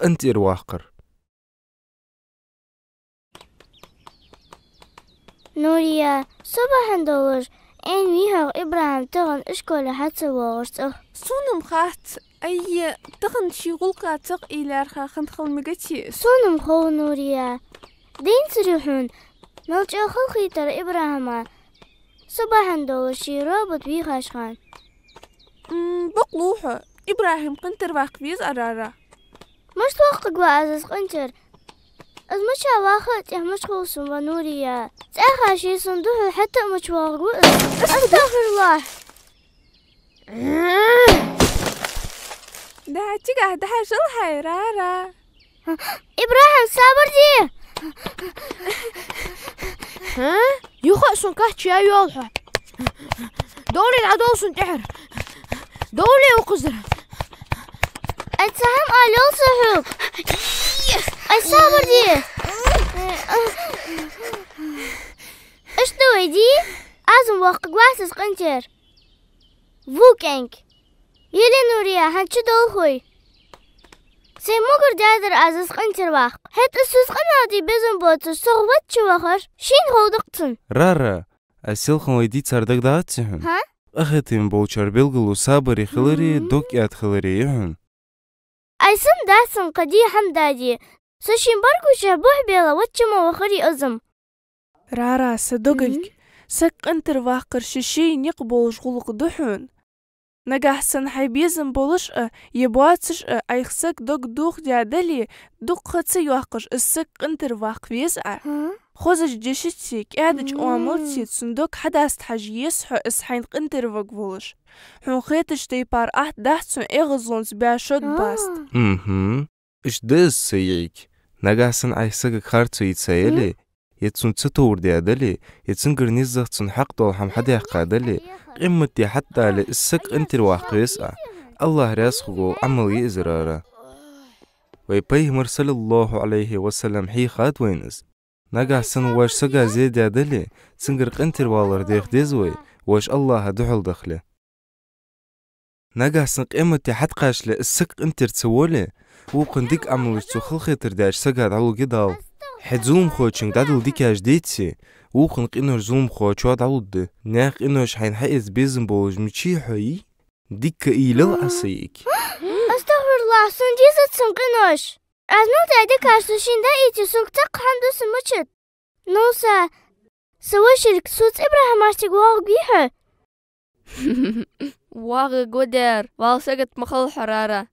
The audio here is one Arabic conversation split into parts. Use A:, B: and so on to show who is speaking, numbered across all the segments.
A: أنت إرواقر
B: نوريا صباحا دولش إن ويها إبراهيم تغن إشكال حتى وغرسه
C: صونم خات أي تغن شغل قاتق إلى خاخن خلمجتي
B: صونم خو نوريا دين سريحون نلج أخو خيتر إبراهيم صباحا دولش رابط ويهاش خان
C: بقلوها إبراهيم قنتر واقفيز أرارا
B: مش توقق وعزز قنتر از مشا واخد مش خوصم ونوريا تأخى شي صندوق حتى مش واغو استغفر الله
C: ده تيجا ده شلها رارا
B: إبراهيم صابر دي
D: ها يخصن كحتي يا يوضح دولي العدو سنتحر دولي وقزر
B: أتسهم ألو صحوب الصابر دي ايش دوي دي ازم وقق واسس قنتر فوكينك يلي نوريا هنشو دول خوي سي موغر دادر ازس قنتر واق هت اسوس قنادي بزن بوتو صغبت شو وخر شين غودقتن
A: رارا أسيلخن ويدي تردق داتسهن
B: ها
A: أختم بولشر بلغلو صابري خلري دوك ياد خلري يهن
B: ايسن داسن قدي حمدادي سوشين بركو شبوح بيلا واتشما وخري ازم
C: رارا صدقك سك انتر واقر ششين يقبل شغلق دحون نجح سن حيبيزن بولش يبواتش ايخسك دوخ جادلي دوق خدسي واقش السك انتر واق فيسع خوزج جشتك قادج اواملتي صندوق حدا استحاج يسحو اسحين انتر وقبولش حون خيتش تيبار دحسن اغزونز باشود باست
A: إيش دس سيك نجحسن عيسك خارتو يتسايلي يتسون تطور دي أدلي يتسون قرنيزة تسون حق دول حم حد يحقادلي قمتي حتى لإسك انت الواقع يسعى الله راسخو عمل يزرارا ويبيه مرسل الله عليه وسلم حي خات وينس نجحسن واش سقا زيد أدلي تسنقر انت الوالر ديخ ديزوي واش الله دحل دخله نجحسن قمتي حد قاش لإسك انت تسولي وقنديك عملش تخل خيتر داش سقاد علو قدال حد زوم خوتشن دادل ديكاش ديتسي وقنق إنوش زوم خوتشو دالود ناق إنوش حين حيز بيزن بولج مشي حي ديك إيلو عصيك
B: استغفر الله سنجيزة سنقنوش أزمو تعديك عشتوشين دا إيتي سوك تق حمدو سموشت نوسا سوى شرك سوت إبراهيم عشتك واغ بيها
D: واغ قدر والسقط مخل حرارة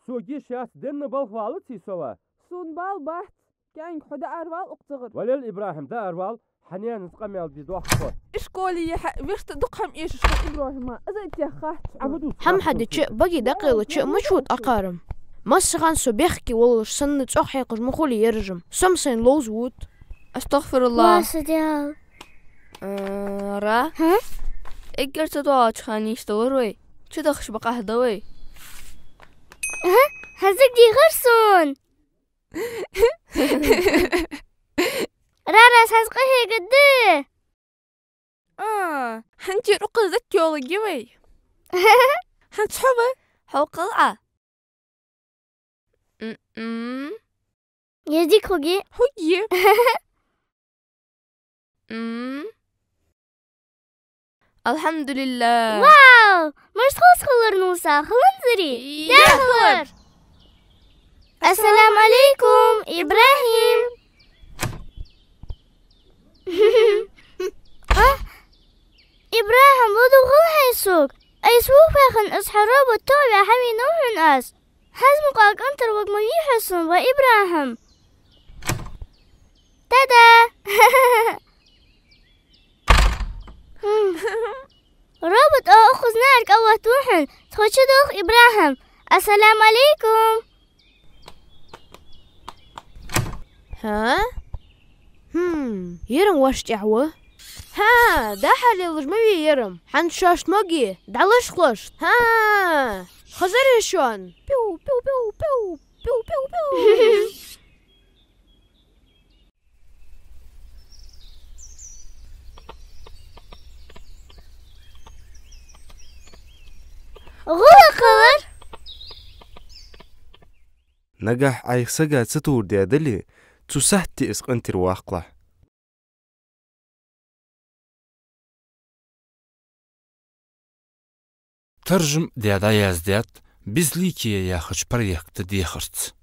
E: سوجي شاس دن بالفالتي سوا
C: سون بال بحت كان خدا أروال أقتغر
E: ولل إبراهيم دا أروال حنيان نسقميل دي دوح خور
C: إشكولي ويشت دقهم إيش إشكول إبراهيم إذا إتيخات
E: عبدو
D: هم حد شيء بقي دقيقة شيء مشهود أقارم مسخان سبيخكي والله سنة أحيق مخولي يرجم سمسين لوز وود أستغفر الله
B: واسديال
D: را
B: ها؟
D: إجر تدواج خاني يشتوروي شو دخش بقى هدوي
B: هزك دي غرسون رارا ساسقه قد
C: هنجي رقل ذات يولا جوي هنسحبه
D: حوقلعة
B: يديك خوجي
C: هجي
D: الحمد لله
B: واو مش خلص خلر نوسا خلنزري داخل السلام عليكم إبراهيم إبراهيم ودو غل هيسوك أي سوق فاخن أسحراب التوبة حمي نوح أس حزم قاك أنتر وقم يحسن وإبراهيم تادا رابط أخذ نارك أوه توحن تخش دوخ إبراهيم السلام عليكم
D: ها يرم واش تعوه ها ده حالي لجمي يرم حنشاش مقي دعلش خلش ها خزر شون بيو بيو بيو بيو بيو بيو بيو
B: غلا قلر
A: نجح عيسجا ستور ديادلي تسهتي اسقنتر واقلة
F: ترجم ديادا يازديات بزليكي يا خش بريخت ديخرت